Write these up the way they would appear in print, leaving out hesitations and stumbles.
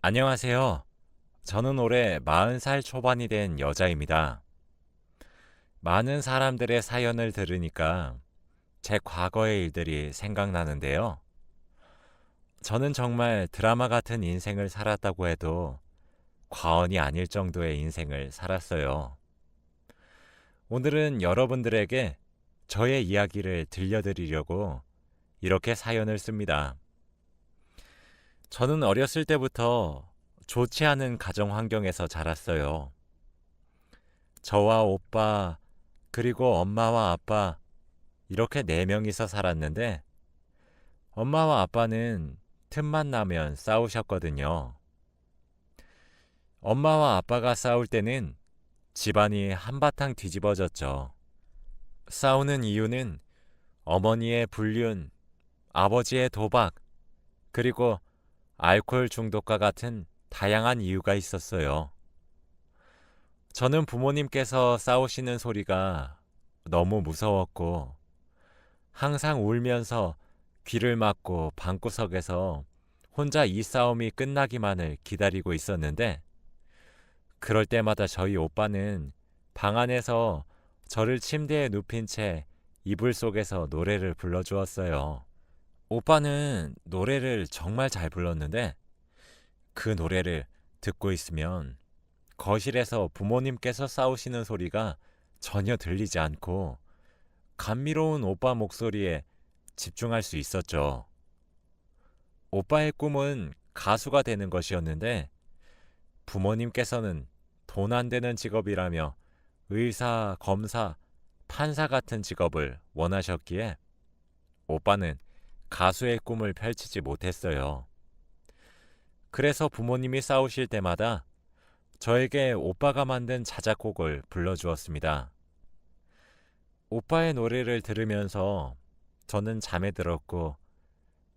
안녕하세요. 저는 올해 40살 초반이 된 여자입니다. 많은 사람들의 사연을 들으니까 제 과거의 일들이 생각나는데요. 저는 정말 드라마 같은 인생을 살았다고 해도 과언이 아닐 정도의 인생을 살았어요. 오늘은 여러분들에게 저의 이야기를 들려드리려고 이렇게 사연을 씁니다. 저는 어렸을 때부터 좋지 않은 가정 환경에서 자랐어요. 저와 오빠, 그리고 엄마와 아빠, 이렇게 네 명이서 살았는데, 엄마와 아빠는 틈만 나면 싸우셨거든요. 엄마와 아빠가 싸울 때는 집안이 한바탕 뒤집어졌죠. 싸우는 이유는 어머니의 불륜, 아버지의 도박, 그리고 알코올 중독과 같은 다양한 이유가 있었어요. 저는 부모님께서 싸우시는 소리가 너무 무서웠고, 항상 울면서 귀를 막고 방구석에서 혼자 이 싸움이 끝나기만을 기다리고 있었는데, 그럴 때마다 저희 오빠는 방 안에서 저를 침대에 눕힌 채 이불 속에서 노래를 불러주었어요. 오빠는 노래를 정말 잘 불렀는데, 그 노래를 듣고 있으면 거실에서 부모님께서 싸우시는 소리가 전혀 들리지 않고 감미로운 오빠 목소리에 집중할 수 있었죠. 오빠의 꿈은 가수가 되는 것이었는데 부모님께서는 돈 안 되는 직업이라며 의사, 검사, 판사 같은 직업을 원하셨기에 오빠는 가수의 꿈을 펼치지 못했어요. 그래서 부모님이 싸우실 때마다 저에게 오빠가 만든 자작곡을 불러주었습니다. 오빠의 노래를 들으면서 저는 잠에 들었고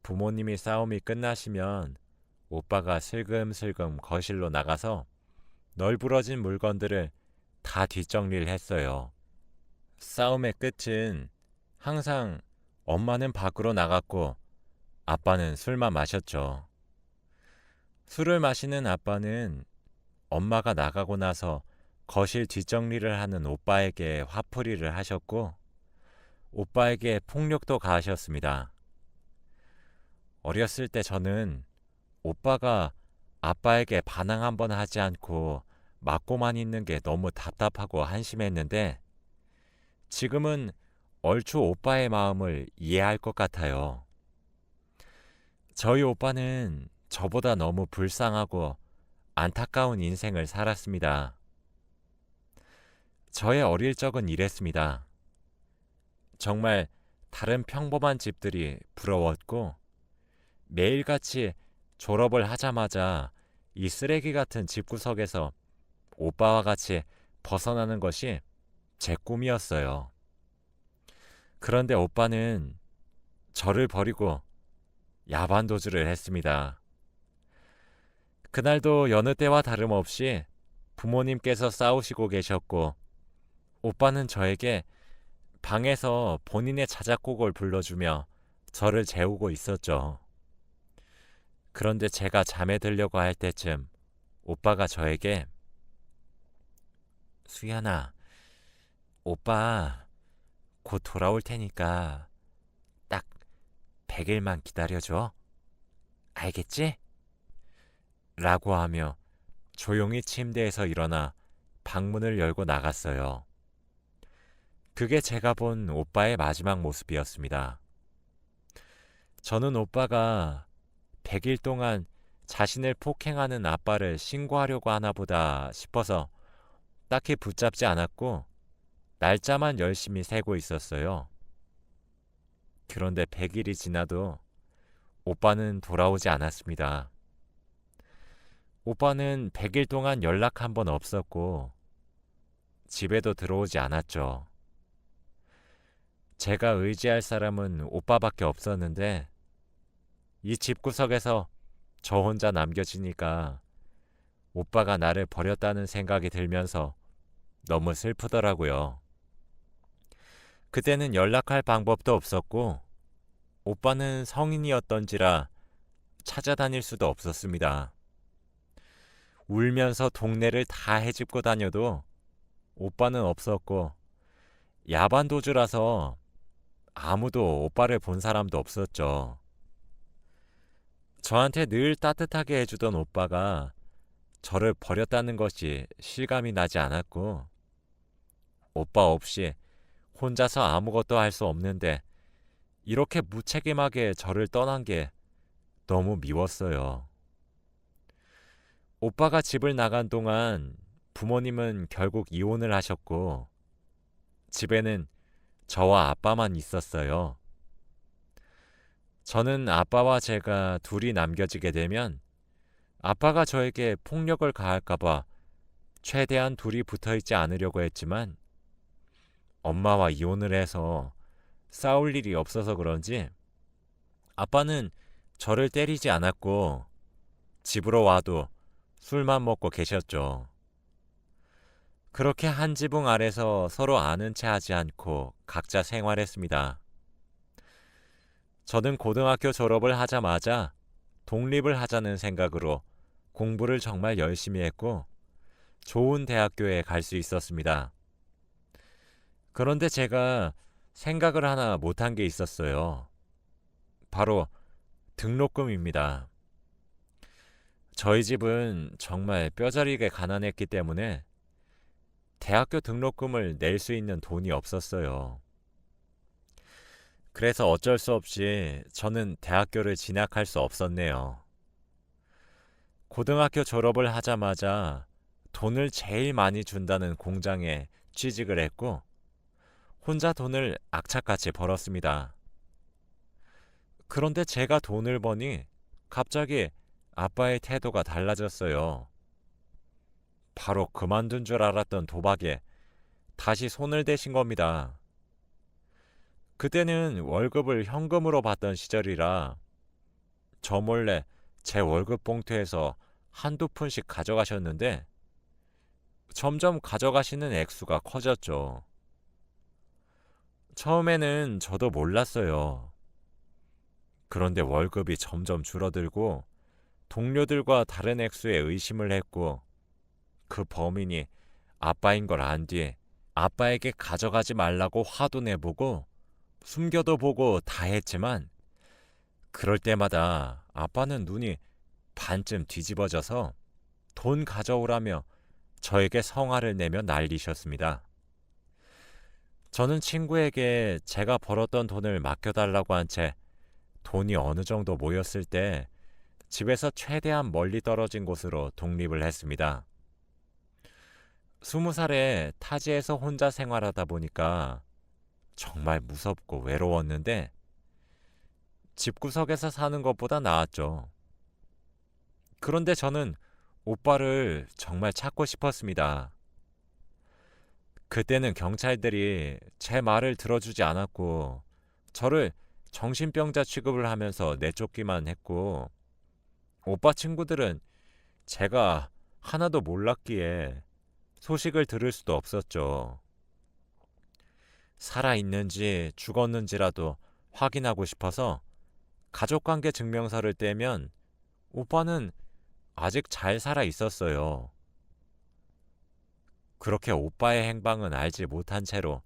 부모님이 싸움이 끝나시면 오빠가 슬금슬금 거실로 나가서 널브러진 물건들을 다 뒷정리를 했어요. 싸움의 끝은 항상 엄마는 밖으로 나갔고 아빠는 술만 마셨죠. 술을 마시는 아빠는 엄마가 나가고 나서 거실 뒷정리를 하는 오빠에게 화풀이를 하셨고 오빠에게 폭력도 가하셨습니다. 어렸을 때 저는 오빠가 아빠에게 반항 한번 하지 않고 맞고만 있는 게 너무 답답하고 한심했는데 지금은 얼추 오빠의 마음을 이해할 것 같아요. 저희 오빠는 저보다 너무 불쌍하고 안타까운 인생을 살았습니다. 저의 어릴 적은 이랬습니다. 정말 다른 평범한 집들이 부러웠고 매일같이 졸업을 하자마자 이 쓰레기 같은 집구석에서 오빠와 같이 벗어나는 것이 제 꿈이었어요. 그런데 오빠는 저를 버리고 야반도주를 했습니다. 그날도 여느 때와 다름없이 부모님께서 싸우시고 계셨고 오빠는 저에게 방에서 본인의 자작곡을 불러주며 저를 재우고 있었죠. 그런데 제가 잠에 들려고 할 때쯤 오빠가 저에게 수연아, 오빠 곧 돌아올 테니까 딱 100일만 기다려줘. 알겠지? 라고 하며 조용히 침대에서 일어나 방문을 열고 나갔어요. 그게 제가 본 오빠의 마지막 모습이었습니다. 저는 오빠가 100일 동안 자신을 폭행하는 아빠를 신고하려고 하나 보다 싶어서 딱히 붙잡지 않았고 날짜만 열심히 세고 있었어요. 그런데 100일이 지나도 오빠는 돌아오지 않았습니다. 오빠는 100일 동안 연락 한 번 없었고 집에도 들어오지 않았죠. 제가 의지할 사람은 오빠밖에 없었는데 이 집구석에서 저 혼자 남겨지니까 오빠가 나를 버렸다는 생각이 들면서 너무 슬프더라고요. 그때는 연락할 방법도 없었고 오빠는 성인이었던지라 찾아다닐 수도 없었습니다. 울면서 동네를 다 헤집고 다녀도 오빠는 없었고, 야반 도주라서 아무도 오빠를 본 사람도 없었죠. 저한테 늘 따뜻하게 해주던 오빠가 저를 버렸다는 것이 실감이 나지 않았고, 오빠 없이 혼자서 아무것도 할 수 없는데 이렇게 무책임하게 저를 떠난 게 너무 미웠어요. 오빠가 집을 나간 동안 부모님은 결국 이혼을 하셨고, 집에는 저와 아빠만 있었어요. 저는 아빠와 제가 둘이 남겨지게 되면 아빠가 저에게 폭력을 가할까봐 최대한 둘이 붙어 있지 않으려고 했지만, 엄마와 이혼을 해서 싸울 일이 없어서 그런지 아빠는 저를 때리지 않았고, 집으로 와도 술만 먹고 계셨죠. 그렇게 한 지붕 아래서 서로 아는 체 하지 않고 각자 생활했습니다. 저는 고등학교 졸업을 하자마자 독립을 하자는 생각으로 공부를 정말 열심히 했고, 좋은 대학교에 갈 수 있었습니다. 그런데 제가 생각을 하나 못한 게 있었어요. 바로 등록금입니다. 저희 집은 정말 뼈저리게 가난했기 때문에 대학교 등록금을 낼 수 있는 돈이 없었어요. 그래서 어쩔 수 없이 저는 대학교를 진학할 수 없었네요. 고등학교 졸업을 하자마자 돈을 제일 많이 준다는 공장에 취직을 했고, 혼자 돈을 악착같이 벌었습니다. 그런데 제가 돈을 버니 갑자기 아빠의 태도가 달라졌어요. 바로 그만둔 줄 알았던 도박에 다시 손을 대신 겁니다. 그때는 월급을 현금으로 받던 시절이라 저 몰래 제 월급 봉투에서 한두 푼씩 가져가셨는데, 점점 가져가시는 액수가 커졌죠. 처음에는 저도 몰랐어요. 그런데 월급이 점점 줄어들고 동료들과 다른 액수에 의심을 했고, 그 범인이 아빠인 걸 안 뒤에 아빠에게 가져가지 말라고 화도 내보고 숨겨도 보고 다 했지만, 그럴 때마다 아빠는 눈이 반쯤 뒤집어져서 돈 가져오라며 저에게 성화를 내며 난리셨습니다. 저는 친구에게 제가 벌었던 돈을 맡겨달라고 한 채 돈이 어느 정도 모였을 때 집에서 최대한 멀리 떨어진 곳으로 독립을 했습니다. 20살에 타지에서 혼자 생활하다 보니까 정말 무섭고 외로웠는데, 집구석에서 사는 것보다 나았죠. 그런데 저는 오빠를 정말 찾고 싶었습니다. 그때는 경찰들이 제 말을 들어주지 않았고, 저를 정신병자 취급을 하면서 내쫓기만 했고, 오빠 친구들은 제가 하나도 몰랐기에 소식을 들을 수도 없었죠. 살아있는지 죽었는지라도 확인하고 싶어서 가족관계 증명서를 떼면 오빠는 아직 잘 살아 있었어요. 그렇게 오빠의 행방은 알지 못한 채로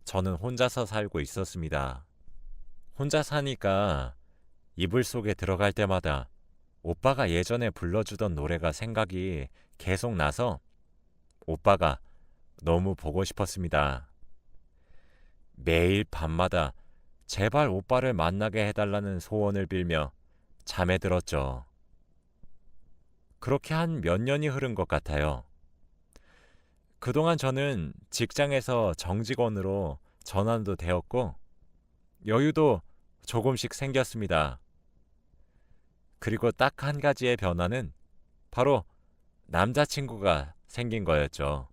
저는 혼자서 살고 있었습니다. 혼자 사니까 이불 속에 들어갈 때마다 오빠가 예전에 불러주던 노래가 생각이 계속 나서 오빠가 너무 보고 싶었습니다. 매일 밤마다 제발 오빠를 만나게 해달라는 소원을 빌며 잠에 들었죠. 그렇게 한 몇 년이 흐른 것 같아요. 그동안 저는 직장에서 정직원으로 전환도 되었고, 여유도 조금씩 생겼습니다. 그리고 딱 한 가지의 변화는 바로 남자친구가 생긴 거였죠.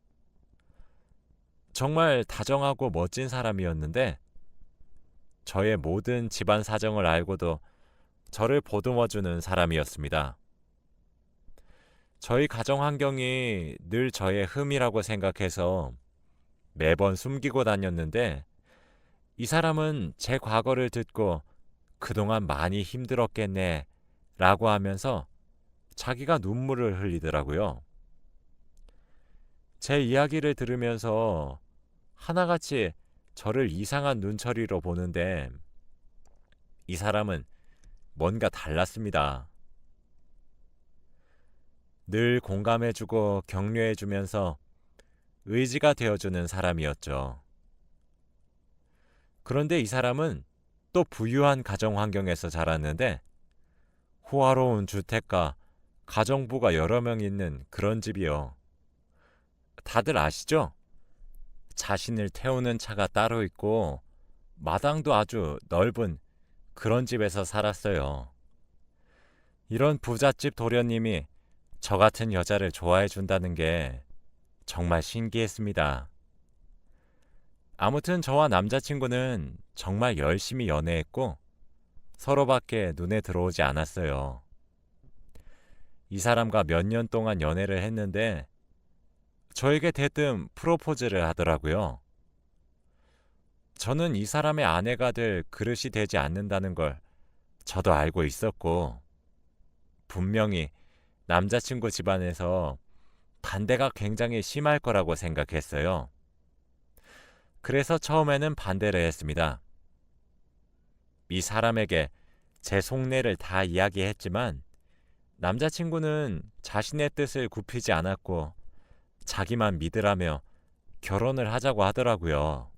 정말 다정하고 멋진 사람이었는데, 저의 모든 집안 사정을 알고도 저를 보듬어주는 사람이었습니다. 저희 가정 환경이 늘 저의 흠이라고 생각해서 매번 숨기고 다녔는데, 이 사람은 제 과거를 듣고 그동안 많이 힘들었겠네 라고 하면서 자기가 눈물을 흘리더라고요. 제 이야기를 들으면서 하나같이 저를 이상한 눈초리로 보는데 이 사람은 뭔가 달랐습니다. 늘 공감해주고 격려해주면서 의지가 되어주는 사람이었죠. 그런데 이 사람은 또 부유한 가정 환경에서 자랐는데 호화로운 주택과 가정부가 여러 명 있는 그런 집이요. 다들 아시죠? 자신을 태우는 차가 따로 있고 마당도 아주 넓은 그런 집에서 살았어요. 이런 부잣집 도련님이 저 같은 여자를 좋아해 준다는 게 정말 신기했습니다. 아무튼 저와 남자친구는 정말 열심히 연애했고 서로밖에 눈에 들어오지 않았어요. 이 사람과 몇 년 동안 연애를 했는데 저에게 대뜸 프로포즈를 하더라고요. 저는 이 사람의 아내가 될 그릇이 되지 않는다는 걸 저도 알고 있었고 분명히 남자친구 집안에서 반대가 굉장히 심할 거라고 생각했어요. 그래서 처음에는 반대를 했습니다. 이 사람에게 제 속내를 다 이야기했지만 남자친구는 자신의 뜻을 굽히지 않았고 자기만 믿으라며 결혼을 하자고 하더라고요.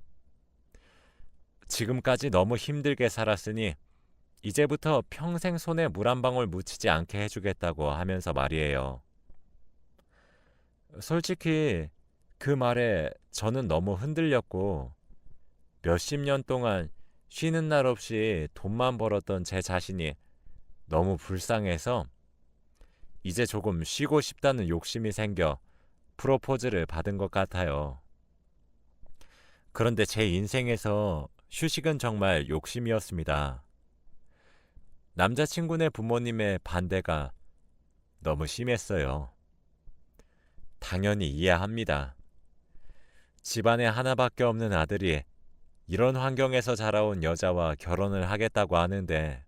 지금까지 너무 힘들게 살았으니 이제부터 평생 손에 물 한 방울 묻히지 않게 해주겠다고 하면서 말이에요. 솔직히 그 말에 저는 너무 흔들렸고 몇십 년 동안 쉬는 날 없이 돈만 벌었던 제 자신이 너무 불쌍해서 이제 조금 쉬고 싶다는 욕심이 생겨 프로포즈를 받은 것 같아요. 그런데 제 인생에서 휴식은 정말 욕심이었습니다. 남자친구네 부모님의 반대가 너무 심했어요. 당연히 이해합니다. 집안에 하나밖에 없는 아들이 이런 환경에서 자라온 여자와 결혼을 하겠다고 하는데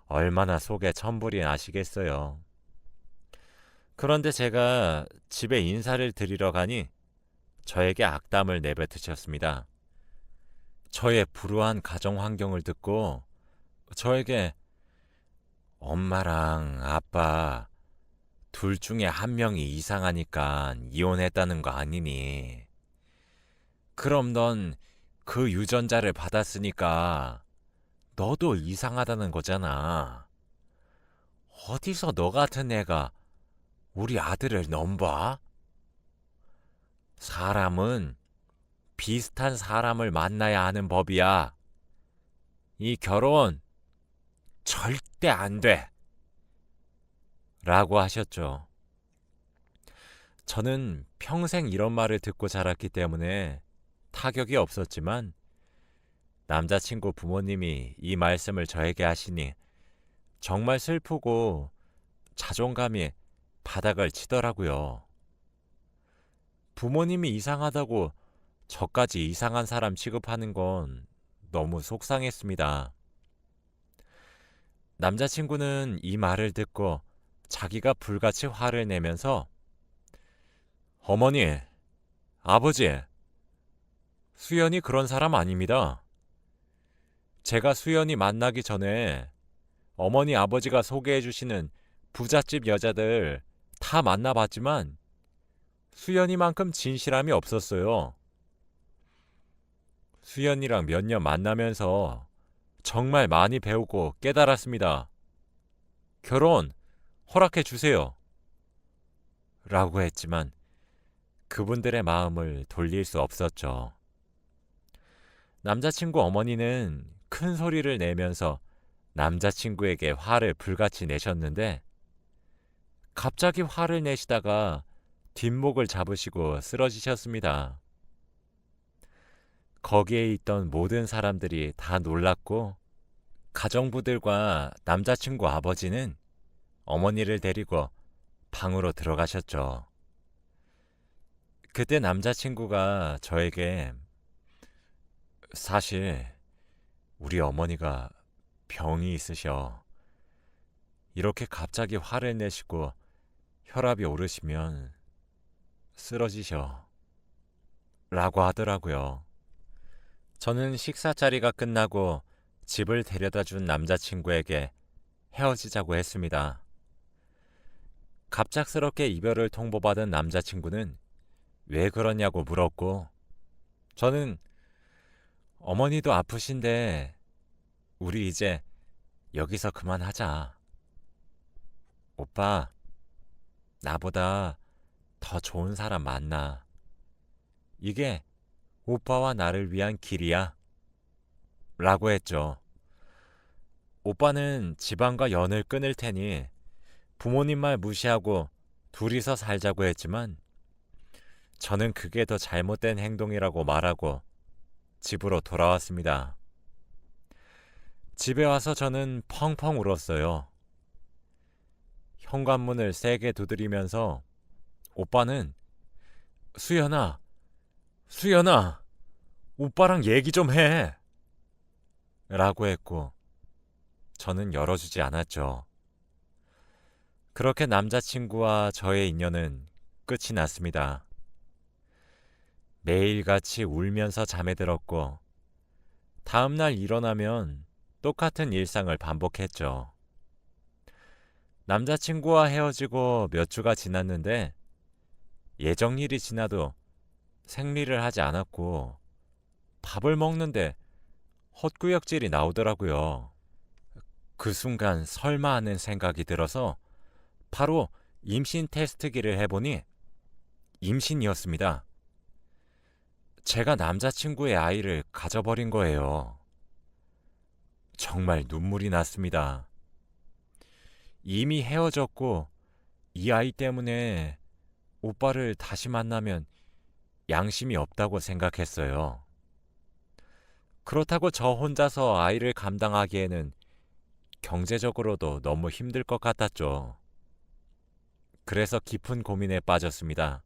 얼마나 속에 천불이 나시겠어요. 그런데 제가 집에 인사를 드리러 가니 저에게 악담을 내뱉으셨습니다. 저의 불우한 가정 환경을 듣고 저에게 엄마랑 아빠 둘 중에 한 명이 이상하니까 이혼했다는 거 아니니? 그럼 넌 그 유전자를 받았으니까 너도 이상하다는 거잖아. 어디서 너 같은 애가 우리 아들을 넘봐? 사람은 비슷한 사람을 만나야 하는 법이야. 이 결혼 절대 안 돼. 라고 하셨죠. 저는 평생 이런 말을 듣고 자랐기 때문에 타격이 없었지만 남자친구 부모님이 이 말씀을 저에게 하시니 정말 슬프고 자존감이 바닥을 치더라고요. 부모님이 이상하다고 저까지 이상한 사람 취급하는 건 너무 속상했습니다. 남자친구는 이 말을 듣고 자기가 불같이 화를 내면서 어머니, 아버지, 수연이 그런 사람 아닙니다. 제가 수연이 만나기 전에 어머니 아버지가 소개해 주시는 부잣집 여자들 다 만나봤지만 수연이만큼 진실함이 없었어요. 수연이랑 몇 년 만나면서 정말 많이 배우고 깨달았습니다. 결혼 허락해 주세요. 라고 했지만 그분들의 마음을 돌릴 수 없었죠. 남자친구 어머니는 큰 소리를 내면서 남자친구에게 화를 불같이 내셨는데 갑자기 화를 내시다가 뒷목을 잡으시고 쓰러지셨습니다. 거기에 있던 모든 사람들이 다 놀랐고 가정부들과 남자친구 아버지는 어머니를 데리고 방으로 들어가셨죠. 그때 남자친구가 저에게 사실 우리 어머니가 병이 있으셔. 이렇게 갑자기 화를 내시고 혈압이 오르시면 쓰러지셔. 라고 하더라고요. 저는 식사 자리가 끝나고 집을 데려다 준 남자친구에게 헤어지자고 했습니다. 갑작스럽게 이별을 통보받은 남자친구는 왜 그러냐고 물었고, 저는 어머니도 아프신데 우리 이제 여기서 그만하자. 오빠, 나보다 더 좋은 사람 만나. 이게 오빠와 나를 위한 길이야. 라고 했죠. 오빠는 집안과 연을 끊을 테니 부모님 말 무시하고 둘이서 살자고 했지만 저는 그게 더 잘못된 행동이라고 말하고 집으로 돌아왔습니다. 집에 와서 저는 펑펑 울었어요. 현관문을 세게 두드리면서 오빠는 수연아, 수연아, 오빠랑 얘기 좀 해. 라고 했고 저는 열어주지 않았죠. 그렇게 남자친구와 저의 인연은 끝이 났습니다. 매일같이 울면서 잠에 들었고 다음날 일어나면 똑같은 일상을 반복했죠. 남자친구와 헤어지고 몇 주가 지났는데 예정일이 지나도 생리를 하지 않았고 밥을 먹는데 헛구역질이 나오더라고요. 그 순간 설마 하는 생각이 들어서 바로 임신 테스트기를 해보니 임신이었습니다. 제가 남자친구의 아이를 가져버린 거예요. 정말 눈물이 났습니다. 이미 헤어졌고 이 아이 때문에 오빠를 다시 만나면 양심이 없다고 생각했어요. 그렇다고 저 혼자서 아이를 감당하기에는 경제적으로도 너무 힘들 것 같았죠. 그래서 깊은 고민에 빠졌습니다.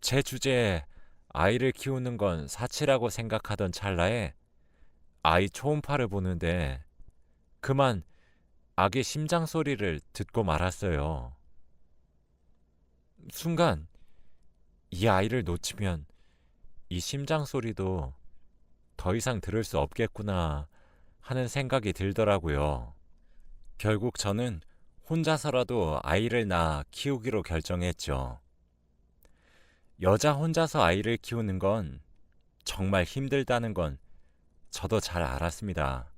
제 주제에 아이를 키우는 건 사치라고 생각하던 찰나에 아이 초음파를 보는데 그만 아기 심장 소리를 듣고 말았어요. 순간 이 아이를 놓치면 이 심장 소리도 더 이상 들을 수 없겠구나 하는 생각이 들더라고요. 결국 저는 혼자서라도 아이를 낳아 키우기로 결정했죠. 여자 혼자서 아이를 키우는 건 정말 힘들다는 건 저도 잘 알았습니다.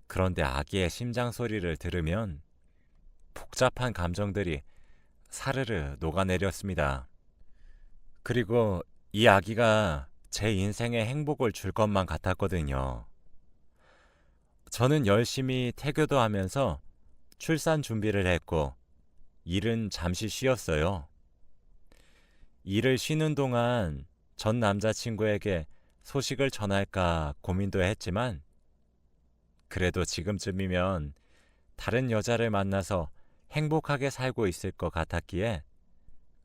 그런데 아기의 심장 소리를 들으면 복잡한 감정들이 사르르 녹아내렸습니다. 그리고 이 아기가 제 인생에 행복을 줄 것만 같았거든요. 저는 열심히 태교도 하면서 출산 준비를 했고 일은 잠시 쉬었어요. 일을 쉬는 동안 전 남자친구에게 소식을 전할까 고민도 했지만 그래도 지금쯤이면 다른 여자를 만나서 행복하게 살고 있을 것 같았기에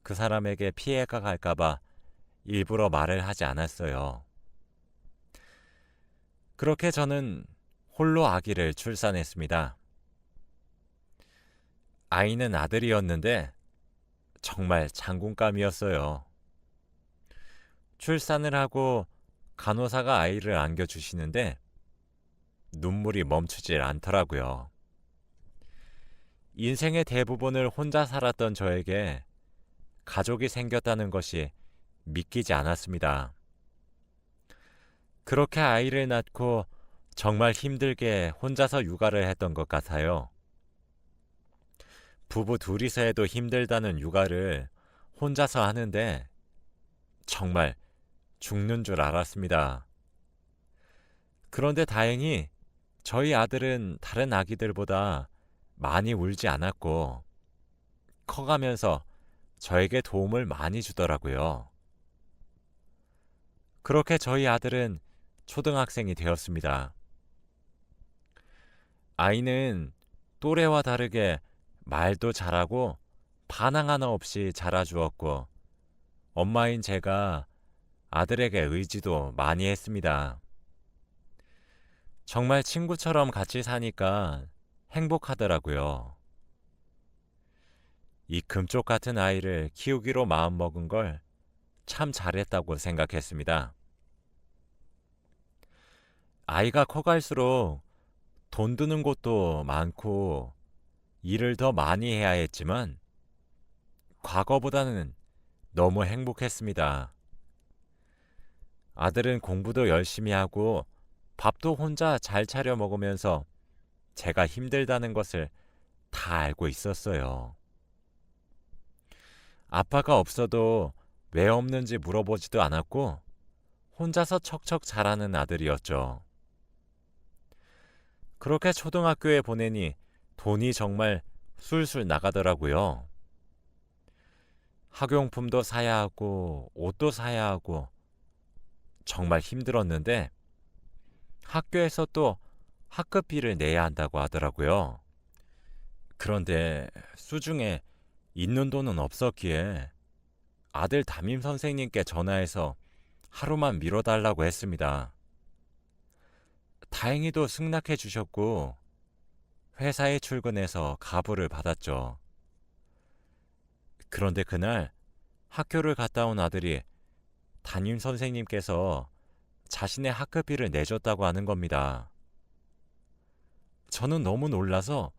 그 사람에게 피해가 갈까봐 일부러 말을 하지 않았어요. 그렇게 저는 홀로 아기를 출산했습니다. 아이는 아들이었는데 정말 장군감이었어요. 출산을 하고 간호사가 아이를 안겨주시는데 눈물이 멈추질 않더라고요. 인생의 대부분을 혼자 살았던 저에게 가족이 생겼다는 것이 믿기지 않았습니다. 그렇게 아이를 낳고 정말 힘들게 혼자서 육아를 했던 것 같아요. 부부 둘이서 해도 힘들다는 육아를 혼자서 하는데 정말 죽는 줄 알았습니다. 그런데 다행히 저희 아들은 다른 아기들보다 많이 울지 않았고 커가면서 저에게 도움을 많이 주더라고요. 그렇게 저희 아들은 초등학생이 되었습니다. 아이는 또래와 다르게 말도 잘하고 반항 하나 없이 자라주었고 엄마인 제가 아들에게 의지도 많이 했습니다. 정말 친구처럼 같이 사니까 행복하더라고요. 이 금쪽 같은 아이를 키우기로 마음먹은 걸 참 잘했다고 생각했습니다. 아이가 커갈수록 돈 드는 곳도 많고 일을 더 많이 해야 했지만 과거보다는 너무 행복했습니다. 아들은 공부도 열심히 하고 밥도 혼자 잘 차려 먹으면서 제가 힘들다는 것을 다 알고 있었어요. 아빠가 없어도 왜 없는지 물어보지도 않았고 혼자서 척척 잘하는 아들이었죠. 그렇게 초등학교에 보내니 돈이 정말 술술 나가더라고요. 학용품도 사야 하고 옷도 사야 하고 정말 힘들었는데 학교에서 또 학급비를 내야 한다고 하더라고요. 그런데 수중에 있는 돈은 없었기에 아들 담임 선생님께 전화해서 하루만 미뤄달라고 했습니다. 다행히도 승낙해 주셨고 회사에 출근해서 가부를 받았죠. 그런데 그날 학교를 갔다 온 아들이 담임 선생님께서 자신의 학급비를 내줬다고 하는 겁니다. 저는 너무 놀라서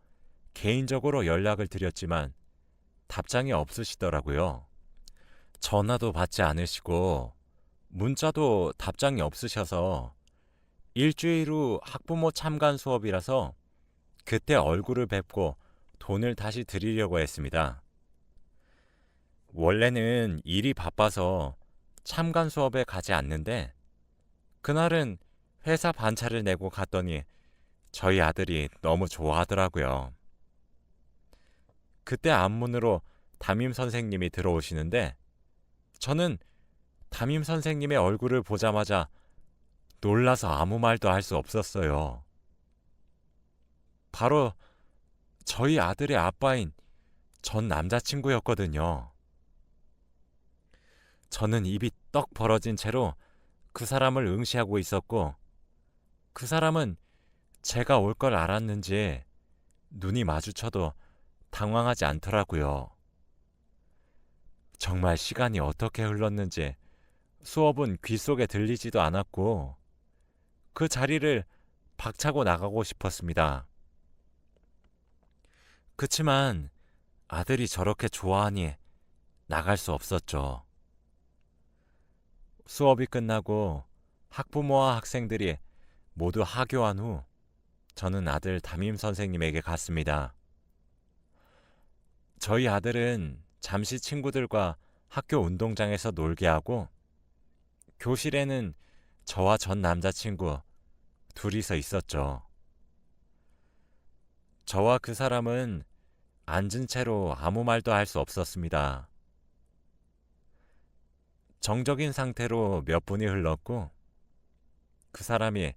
개인적으로 연락을 드렸지만 답장이 없으시더라고요. 전화도 받지 않으시고 문자도 답장이 없으셔서 일주일 후 학부모 참관 수업이라서 그때 얼굴을 뵙고 돈을 다시 드리려고 했습니다. 원래는 일이 바빠서 참관 수업에 가지 않는데 그날은 회사 반차를 내고 갔더니 저희 아들이 너무 좋아하더라고요. 그때 앞문으로 담임 선생님이 들어오시는데 저는 담임 선생님의 얼굴을 보자마자 놀라서 아무 말도 할 수 없었어요. 바로 저희 아들의 아빠인 전 남자친구였거든요. 저는 입이 떡 벌어진 채로 그 사람을 응시하고 있었고 그 사람은 제가 올 걸 알았는지 눈이 마주쳐도 당황하지 않더라고요. 정말 시간이 어떻게 흘렀는지 수업은 귓속에 들리지도 않았고 그 자리를 박차고 나가고 싶었습니다. 그치만 아들이 저렇게 좋아하니 나갈 수 없었죠. 수업이 끝나고 학부모와 학생들이 모두 하교한 후 저는 아들 담임 선생님에게 갔습니다. 저희 아들은 잠시 친구들과 학교 운동장에서 놀게 하고 교실에는 저와 전 남자친구 둘이서 있었죠. 저와 그 사람은 앉은 채로 아무 말도 할 수 없었습니다. 정적인 상태로 몇 분이 흘렀고 그 사람이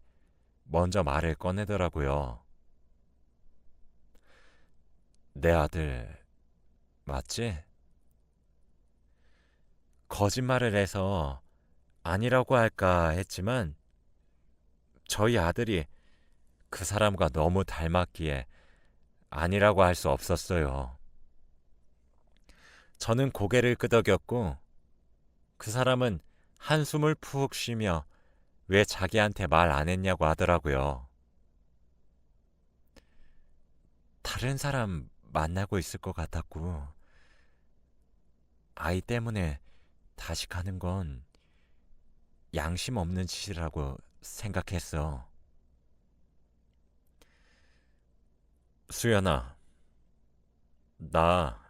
먼저 말을 꺼내더라고요. 내 아들 맞지? 거짓말을 해서 아니라고 할까 했지만 저희 아들이 그 사람과 너무 닮았기에 아니라고 할 수 없었어요. 저는 고개를 끄덕였고 그 사람은 한숨을 푹 쉬며 왜 자기한테 말 안 했냐고 하더라고요. 다른 사람 만나고 있을 것 같았고 아이 때문에 다시 가는 건 양심 없는 짓이라고 생각했어. 수연아, 나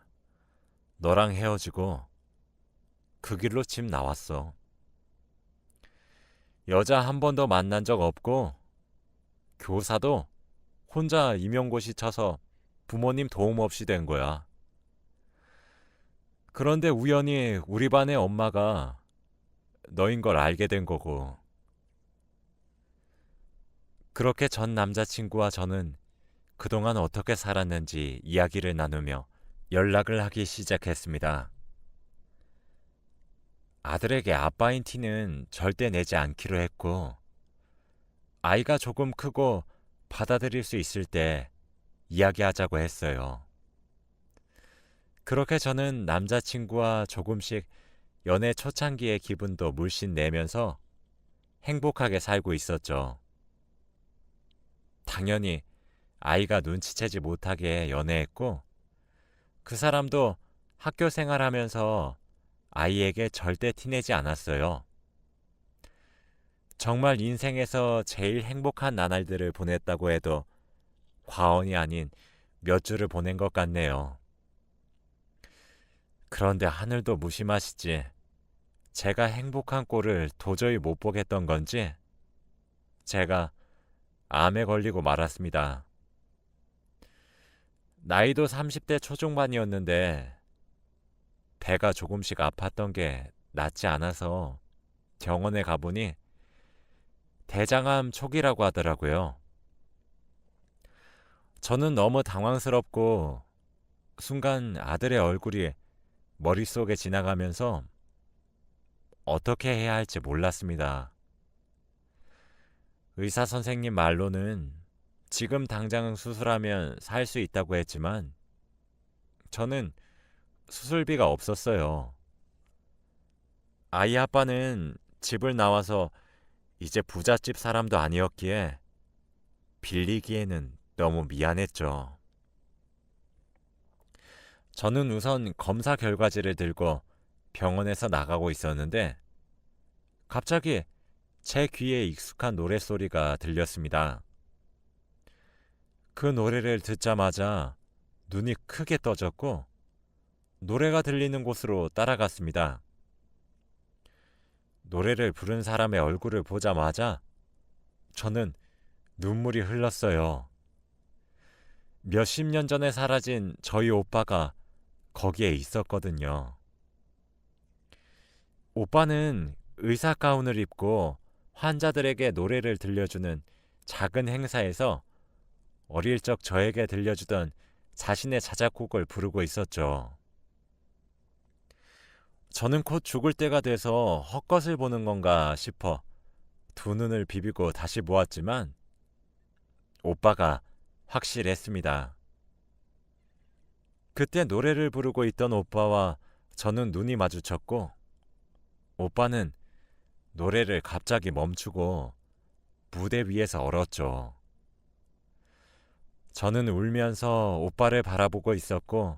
너랑 헤어지고 그 길로 집 나왔어. 여자 한 번도 만난 적 없고 교사도 혼자 임용고시 쳐서 부모님 도움 없이 된 거야. 그런데 우연히 우리 반의 엄마가 너인 걸 알게 된 거고 그렇게 전 남자친구와 저는 그동안 어떻게 살았는지 이야기를 나누며 연락을 하기 시작했습니다. 아들에게 아빠인 티는 절대 내지 않기로 했고 아이가 조금 크고 받아들일 수 있을 때 이야기하자고 했어요. 그렇게 저는 남자친구와 조금씩 연애 초창기의 기분도 물씬 내면서 행복하게 살고 있었죠. 당연히 아이가 눈치채지 못하게 연애했고 그 사람도 학교 생활하면서 아이에게 절대 티내지 않았어요. 정말 인생에서 제일 행복한 나날들을 보냈다고 해도 과언이 아닌 몇 주를 보낸 것 같네요. 그런데 하늘도 무심하시지. 제가 행복한 꼴을 도저히 못 보겠던 건지 제가 암에 걸리고 말았습니다. 나이도 30대 초중반이었는데 배가 조금씩 아팠던 게 낫지 않아서 병원에 가보니 대장암 초기라고 하더라고요. 저는 너무 당황스럽고 순간 아들의 얼굴이 머릿속에 지나가면서 어떻게 해야 할지 몰랐습니다. 의사 선생님 말로는 지금 당장 수술하면 살 수 있다고 했지만 저는 수술비가 없었어요. 아이 아빠는 집을 나와서 이제 부잣집 사람도 아니었기에 빌리기에는 너무 미안했죠. 저는 우선 검사 결과지를 들고 병원에서 나가고 있었는데 갑자기 제 귀에 익숙한 노랫소리가 들렸습니다. 그 노래를 듣자마자 눈이 크게 떠졌고 노래가 들리는 곳으로 따라갔습니다. 노래를 부른 사람의 얼굴을 보자마자 저는 눈물이 흘렀어요. 몇십 년 전에 사라진 저희 오빠가 거기에 있었거든요. 오빠는 의사 가운을 입고 환자들에게 노래를 들려주는 작은 행사에서 어릴 적 저에게 들려주던 자신의 자작곡을 부르고 있었죠. 저는 곧 죽을 때가 돼서 헛것을 보는 건가 싶어 두 눈을 비비고 다시 보았지만 오빠가 확실했습니다. 그때 노래를 부르고 있던 오빠와 저는 눈이 마주쳤고 오빠는 노래를 갑자기 멈추고 무대 위에서 얼었죠. 저는 울면서 오빠를 바라보고 있었고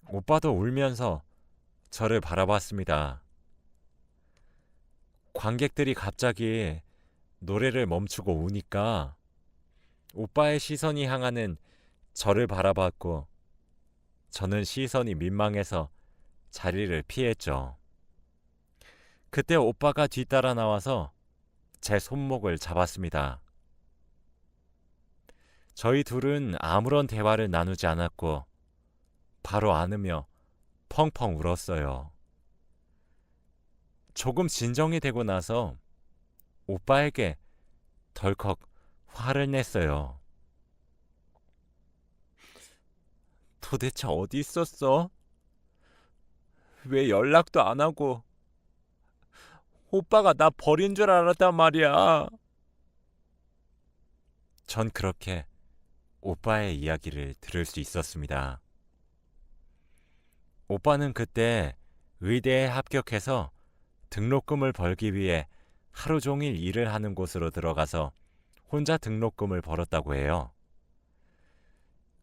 오빠도 울면서 저를 바라봤습니다. 관객들이 갑자기 노래를 멈추고 우니까 오빠의 시선이 향하는 저를 바라봤고 저는 시선이 민망해서 자리를 피했죠. 그때 오빠가 뒤따라 나와서 제 손목을 잡았습니다. 저희 둘은 아무런 대화를 나누지 않았고 바로 안으며 펑펑 울었어요. 조금 진정이 되고 나서 오빠에게 덜컥 화를 냈어요. 도대체 어디 있었어? 왜 연락도 안 하고? 오빠가 나 버린 줄 알았단 말이야. 전 그렇게 오빠의 이야기를 들을 수 있었습니다. 오빠는 그때 의대에 합격해서 등록금을 벌기 위해 하루 종일 일을 하는 곳으로 들어가서 혼자 등록금을 벌었다고 해요.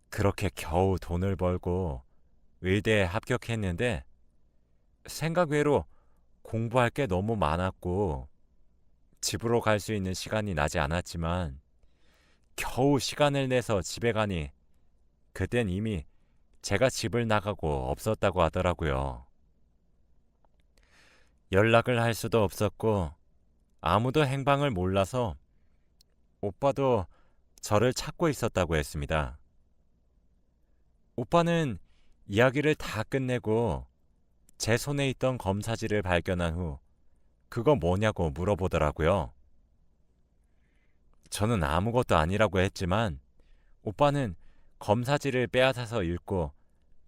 그렇게 겨우 돈을 벌고 의대에 합격했는데 생각 외로 공부할 게 너무 많았고 집으로 갈 수 있는 시간이 나지 않았지만 겨우 시간을 내서 집에 가니 그땐 이미 제가 집을 나가고 없었다고 하더라고요. 연락을 할 수도 없었고 아무도 행방을 몰라서 오빠도 저를 찾고 있었다고 했습니다. 오빠는 이야기를 다 끝내고 제 손에 있던 검사지를 발견한 후 그거 뭐냐고 물어보더라고요. 저는 아무것도 아니라고 했지만 오빠는 검사지를 빼앗아서 읽고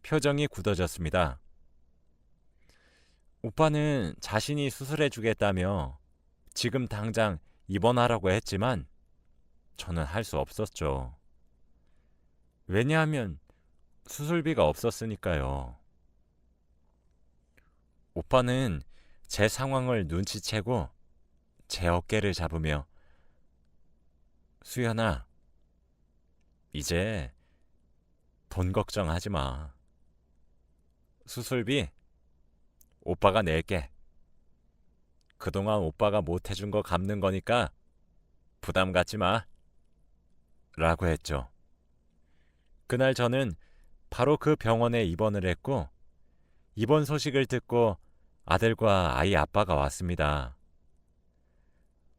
표정이 굳어졌습니다. 오빠는 자신이 수술해주겠다며 지금 당장 입원하라고 했지만 저는 할 수 없었죠. 왜냐하면 수술비가 없었으니까요. 오빠는 제 상황을 눈치채고 제 어깨를 잡으며 수연아, 이제 돈 걱정하지 마. 수술비 오빠가 낼게. 그동안 오빠가 못 해준 거 갚는 거니까 부담 갖지 마. 라고 했죠. 그날 저는 바로 그 병원에 입원을 했고, 입원 소식을 듣고 아들과 아이 아빠가 왔습니다.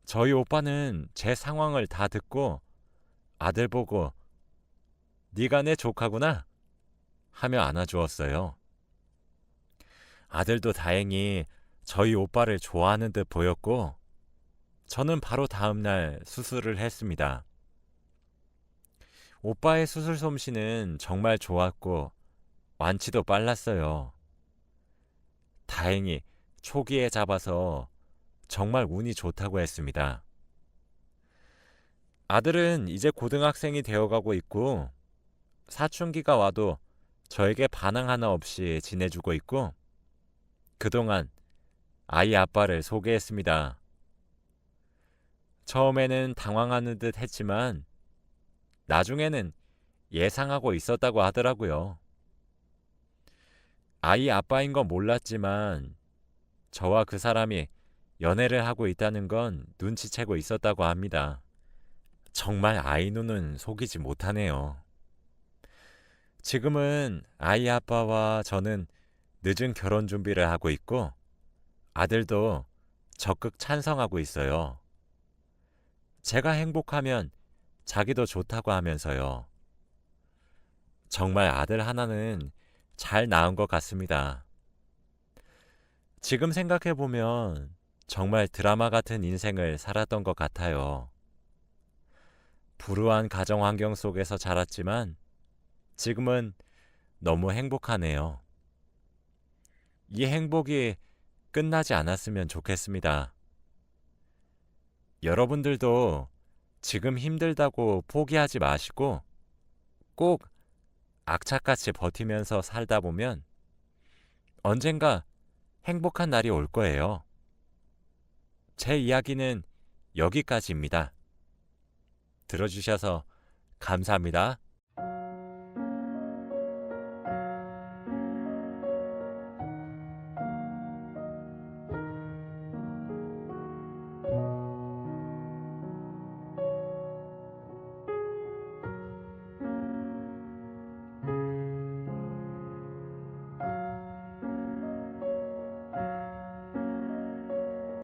저희 오빠는 제 상황을 다 듣고 아들 보고 네가 내 조카구나 하며 안아주었어요. 아들도 다행히 저희 오빠를 좋아하는 듯 보였고 저는 바로 다음날 수술을 했습니다. 오빠의 수술 솜씨는 정말 좋았고 완치도 빨랐어요. 다행히 초기에 잡아서 정말 운이 좋다고 했습니다. 아들은 이제 고등학생이 되어가고 있고 사춘기가 와도 저에게 반항 하나 없이 지내주고 있고 그동안 아이 아빠를 소개했습니다. 처음에는 당황하는 듯 했지만 나중에는 예상하고 있었다고 하더라고요. 아이 아빠인 건 몰랐지만 저와 그 사람이 연애를 하고 있다는 건 눈치채고 있었다고 합니다. 정말 아이 눈은 속이지 못하네요. 지금은 아이 아빠와 저는 늦은 결혼 준비를 하고 있고 아들도 적극 찬성하고 있어요. 제가 행복하면 자기도 좋다고 하면서요. 정말 아들 하나는 잘 낳은 것 같습니다. 지금 생각해보면 정말 드라마 같은 인생을 살았던 것 같아요. 불우한 가정 환경 속에서 자랐지만 지금은 너무 행복하네요. 이 행복이 끝나지 않았으면 좋겠습니다. 여러분들도 지금 힘들다고 포기하지 마시고 꼭 악착같이 버티면서 살다 보면 언젠가 행복한 날이 올 거예요. 제 이야기는 여기까지입니다. 들어주셔서 감사합니다.